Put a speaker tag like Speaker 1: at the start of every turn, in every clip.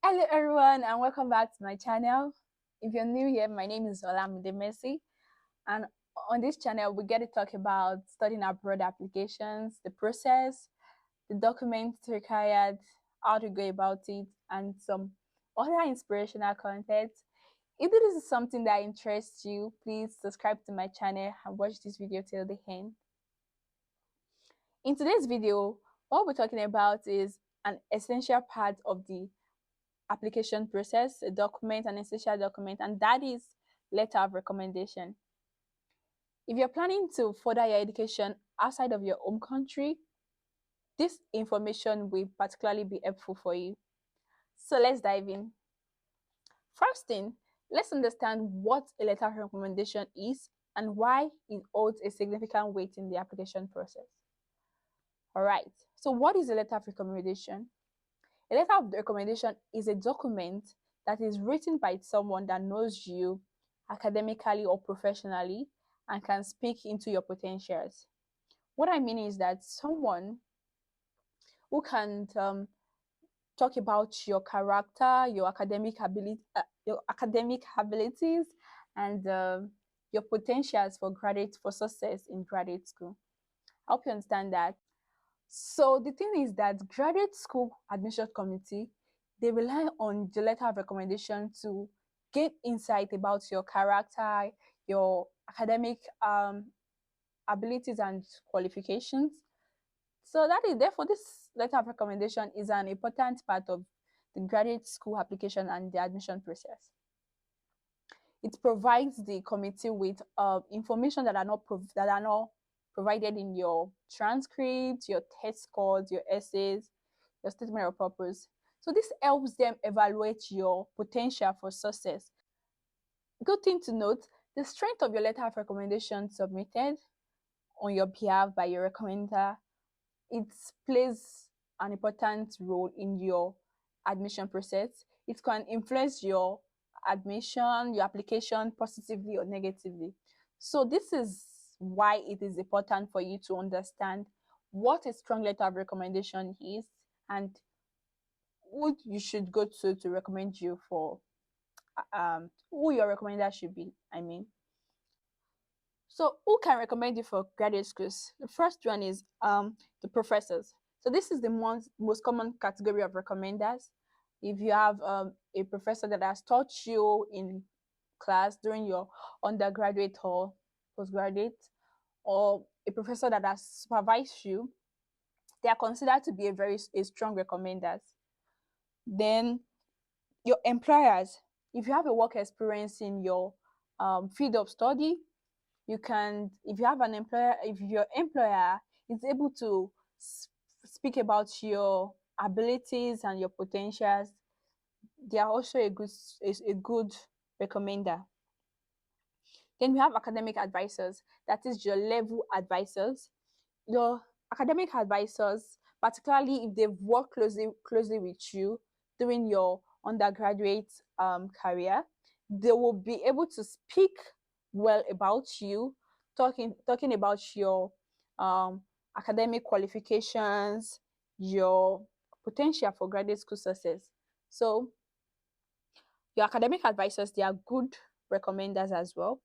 Speaker 1: Hello everyone and welcome back to my channel. If you're new here, my name is Olamide Messi, and on this channel we get to talk about studying abroad applications, the process, the documents required, how to go about it, and some other inspirational content. If this is something that interests you, please subscribe to my channel and watch this video till the end. In today's video, what we're talking about is an essential part of the application process, a document, an essential document, and that is letter of recommendation. If you're planning to further your education outside of your home country, this information will particularly be helpful for you. So let's dive in. First thing, let's understand what a letter of recommendation is and why it holds a significant weight in the application process. All right, so what is a letter of recommendation? A letter of recommendation is a document that is written by someone that knows you academically or professionally and can speak into your potentials. What I mean is that someone who can talk about your character, your academic abilities, and your potentials for success in graduate school. I hope you understand that. So the thing is that graduate school admission committee, they rely on the letter of recommendation to get insight about your character, your academic abilities and qualifications. So that is therefore this letter of recommendation is an important part of the graduate school application and the admission process. It provides the committee with information that are not provided in your transcript, your test scores, your essays, your statement of purpose. So this helps them evaluate your potential for success. Good thing to note, the strength of your letter of recommendation submitted on your behalf by your recommender, it plays an important role in your admission process. It can influence your admission, your application positively or negatively. So this is why it is important for you to understand what a strong letter of recommendation is and who you should go to recommend you for, who your recommender should be, I mean. So who can recommend you for graduate schools? The first one is the professors. So this is the most common category of recommenders. If you have a professor that has taught you in class during your undergraduate or postgraduate, or a professor that has supervised you, they are considered to be a strong recommenders. Then your employers, if you have a work experience in your field of study, you can, if you have an employer, if your employer is able to speak about your abilities and your potentials, they are also a good recommender. Then we have academic advisors, that is your level advisors. Your academic advisors, particularly if they've worked closely with you during your undergraduate career, they will be able to speak well about you, talking about your academic qualifications, your potential for graduate school success. So your academic advisors, they are good recommenders as well.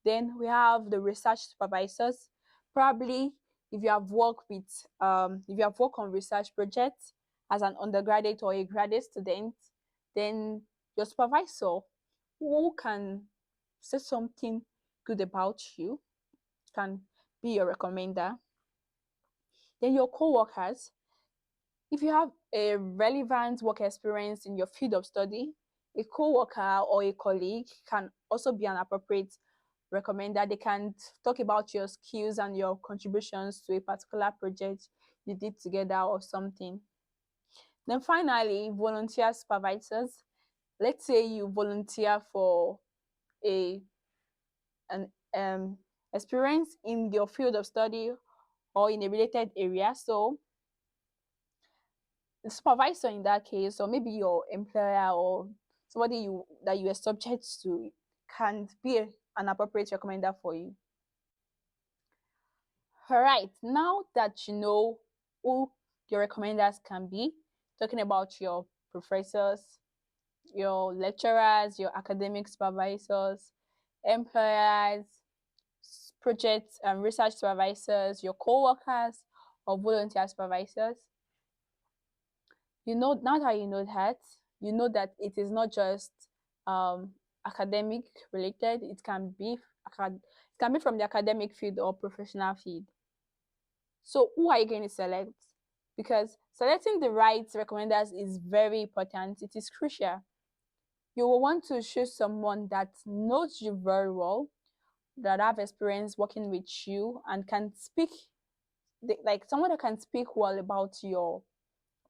Speaker 1: Then we have the research supervisors. Probably if you have worked on research projects as an undergraduate or a graduate student, then your supervisor, who can say something good about you, can be your recommender. Then your co-workers, if you have a relevant work experience in your field of study, a co-worker or a colleague can also be an appropriate recommender. They can talk about your skills and your contributions to a particular project you did together or something. Then finally, volunteer supervisors. Let's say you volunteer for an experience in your field of study or in a related area. So the supervisor in that case, or maybe your employer or somebody that you are subject to, can be an appropriate recommender for you. All right, now that you know who your recommenders can be, talking about your professors, your lecturers, your academic supervisors, employers, project and research supervisors, your co-workers or volunteer supervisors. You know, now that you know that it is not just um, academic related. It can be from the academic field or professional field. So who are you going to select? Because selecting the right recommenders is very important. It is crucial. You will want to choose someone that knows you very well, that have experience working with you, and can speak like someone that can speak well about your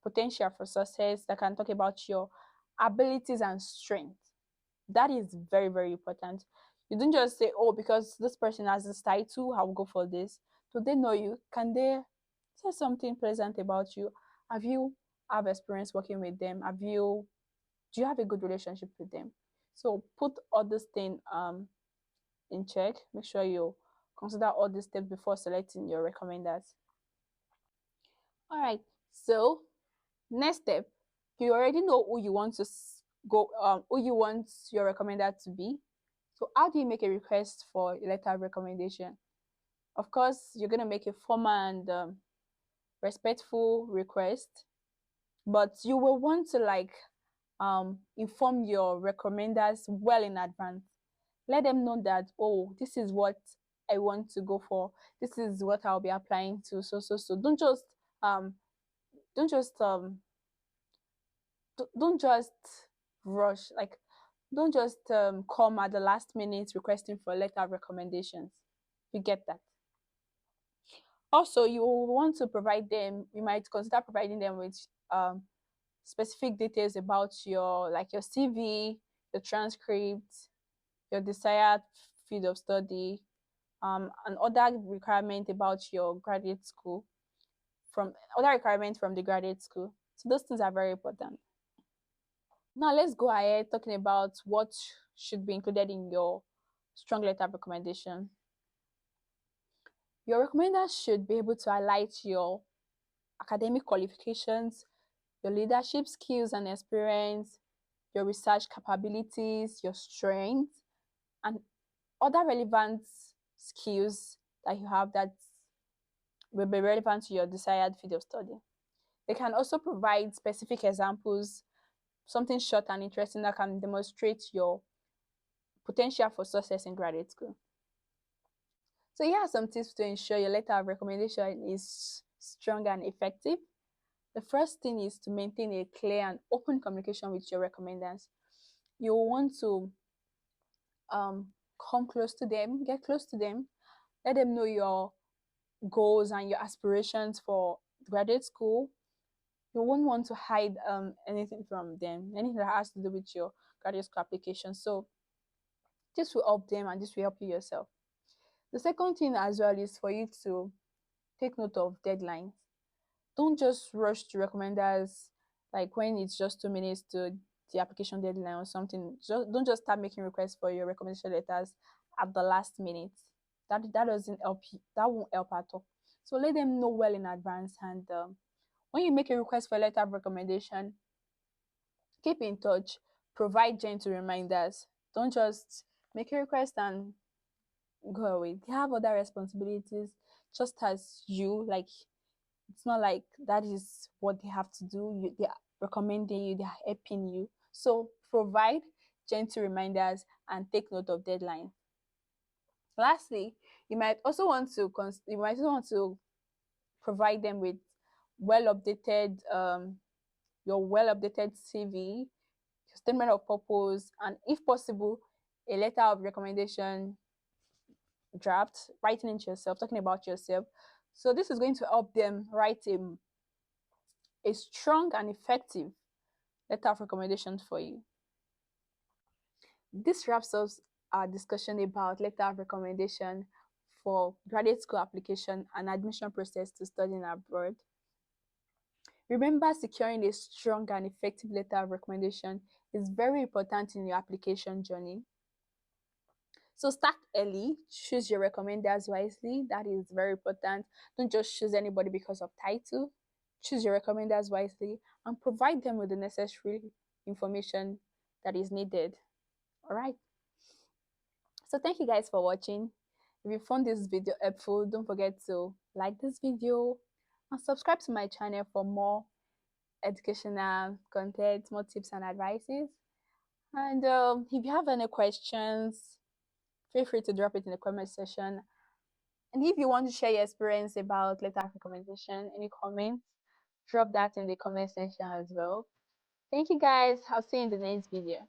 Speaker 1: potential for success, that can talk about your abilities and strength. That is very, very important. You don't just say, oh, because this person has this title, I'll go for this. Do they know you? Can they say something pleasant about you? Have you have experience working with them? Do you have a good relationship with them? So put all this thing in check. Make sure you consider all these steps before selecting your recommenders. All right. So next step, you already know who you want to go, who you want your recommender to be. So how do you make a request for a letter of recommendation? Of course, you're gonna make a formal and respectful request, but you will want to inform your recommenders well in advance. Let them know that, oh, this is what I want to go for. This is what I'll be applying to. So um don't just don't just rush, like don't just come at the last minute requesting for a letter of recommendations. You get that? Also, you want to provide them, you might consider providing them with um specific details about your CV, your transcript, your desired field of study, and other requirement about your graduate school, from other requirements from the graduate school. So those things are very important. Now let's go ahead talking about what should be included in your strong letter of recommendation. Your recommender should be able to highlight your academic qualifications, your leadership skills and experience, your research capabilities, your strengths, and other relevant skills that you have that will be relevant to your desired field of study. They can also provide specific examples, something short and interesting that can demonstrate your potential for success in graduate school. So here are some tips to ensure your letter of recommendation is strong and effective. The first thing is to maintain a clear and open communication with your recommenders. You want to come close to them, get close to them, let them know your goals and your aspirations for graduate school. You won't want to hide anything from them, anything that has to do with your graduate school application. So this will help them and this will help you yourself. The second thing as well is for you to take note of deadlines. Don't just rush to recommenders like when it's just 2 minutes to the application deadline or something. Don't just start making requests for your recommendation letters at the last minute. That doesn't help you. That won't help at all. So let them know well in advance. And when you make a request for a letter of recommendation, keep in touch. Provide gentle reminders. Don't just make a request and go away. They have other responsibilities just as you. Like, it's not like that is what they have to do. They are recommending you, they are helping you. So provide gentle reminders and take note of deadlines. Lastly, you might also want to provide them with well updated your well updated CV, your statement of purpose, and if possible, a letter of recommendation draft, writing into yourself, talking about yourself. So this is going to help them write a strong and effective letter of recommendation for you. This wraps up our discussion about letter of recommendation for graduate school application and admission process to studying abroad. Remember, securing a strong and effective letter of recommendation is very important in your application journey. So start early, choose your recommenders wisely. That is very important. Don't just choose anybody because of title. Choose your recommenders wisely and provide them with the necessary information that is needed. All right. So thank you guys for watching. If you found this video helpful, don't forget to like this video and subscribe to my channel for more educational content, more tips and advices. And if you have any questions, feel free to drop it in the comment section. And if you want to share your experience about letter of recommendation, any comments, drop that in the comment section as well. Thank you guys. I'll see you in the next video.